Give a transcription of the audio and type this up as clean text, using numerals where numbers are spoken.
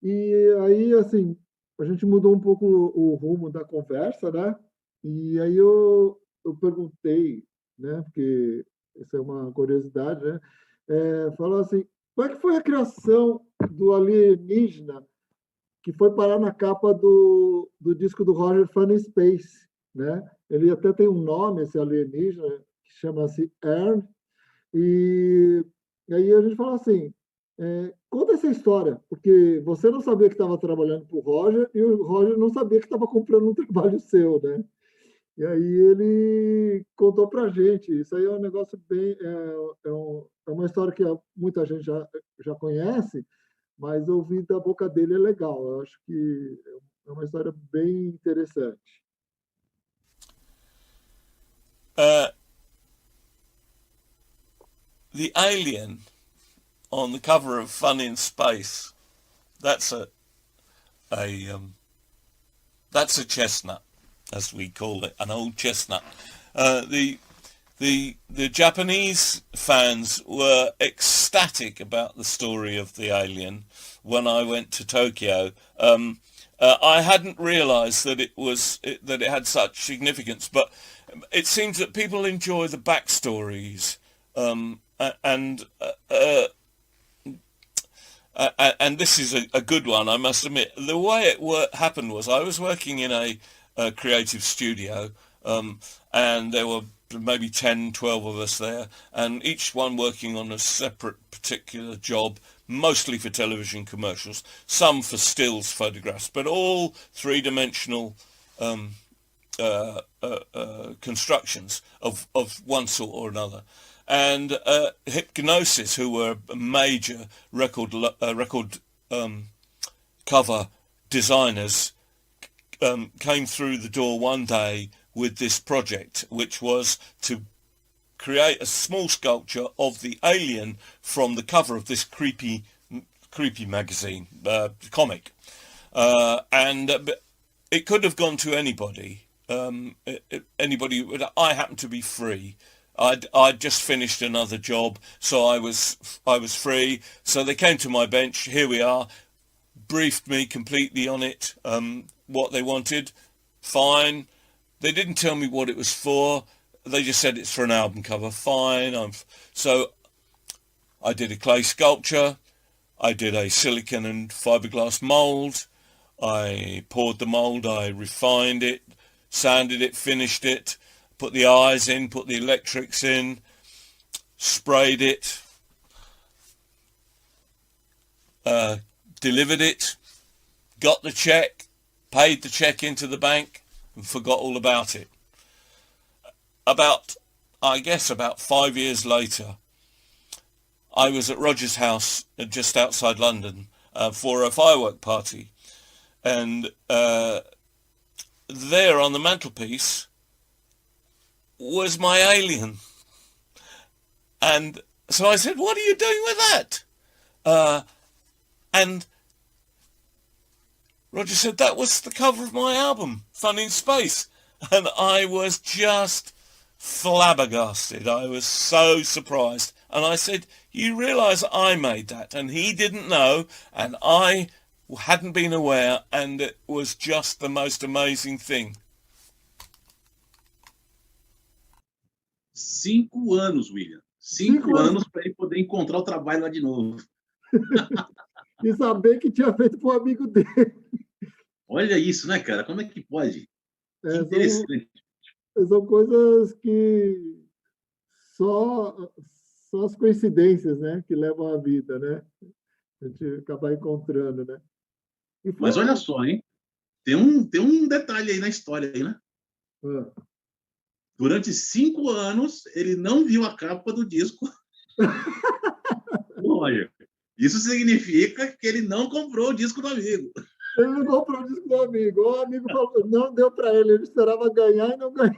E aí, assim, a gente mudou um pouco o rumo da conversa, né? E aí eu perguntei, né? Porque isso é uma curiosidade, né? Falou assim, como é que foi a criação do Alienígena que foi parar na capa do disco do Roger Van Space, né? Ele até tem um nome, esse alienígena, que chama-se Ern, e, e aí a gente fala assim, conta essa história, porque você não sabia que estava trabalhando para o Roger e o Roger não sabia que estava comprando um trabalho seu, né? E aí ele contou para a gente. Isso aí é um negócio bem, é uma história que muita gente já conhece, mas ouvir da boca dele é legal. Eu acho que é uma história bem interessante. Uh, the alien on the cover of Fun in Space. That's a that's a chestnut, as we call it, an old chestnut. The Japanese fans were ecstatic about the story of the alien when I went to Tokyo. I hadn't realised that that it had such significance, but it seems that people enjoy the backstories, and this is a good one, I must admit. The way it happened was I was working in a creative studio, and there were maybe 10, 12 of us there, and each one working on a separate particular job, mostly for television commercials, some for stills photographs, but all three-dimensional constructions of one sort or another. And Hipgnosis, who were a major record cover designers, came through the door one day with this project, which was to create a small sculpture of the alien from the cover of this creepy magazine comic, and it could have gone to anybody. Anybody. I happened to be free. I'd just finished another job, so I was free. So they came to my bench. Here we are. Briefed me completely on it. What they wanted, fine. They didn't tell me what it was for. They just said it's for an album cover. Fine. So I did a clay sculpture. I did a silicon and fiberglass mould. I poured the mould. I refined it, sanded it, finished it, put the eyes in, put the electrics in, sprayed it, delivered it, got the check, paid the check into the bank, and forgot all about it. About 5 years later, I was at Roger's house just outside London for a firework party, and there on the mantelpiece was my alien. And so I said, "What are you doing with that?" And Roger said, "That was the cover of my album, Fun in Space." And I was just flabbergasted. I was so surprised. And I said, "You realise I made that?" And he didn't know, and I hadn't been aware, and it was just the most amazing thing. 5 anos, William. 5 anos para ele poder encontrar o trabalho lá de novo. E saber que tinha feito para um amigo dele. Olha isso, né, cara? Como é que pode? Que interessante. São coisas que só as coincidências, né, que levam à vida, né? A gente acaba encontrando, né? Mas olha só, hein? Tem um detalhe aí na história, aí, né? Durante 5 anos, ele não viu a capa do disco. Olha, isso significa que ele não comprou o disco do amigo. Ele não comprou o disco do amigo. O amigo falou, não deu para ele. Ele esperava ganhar e não ganhou.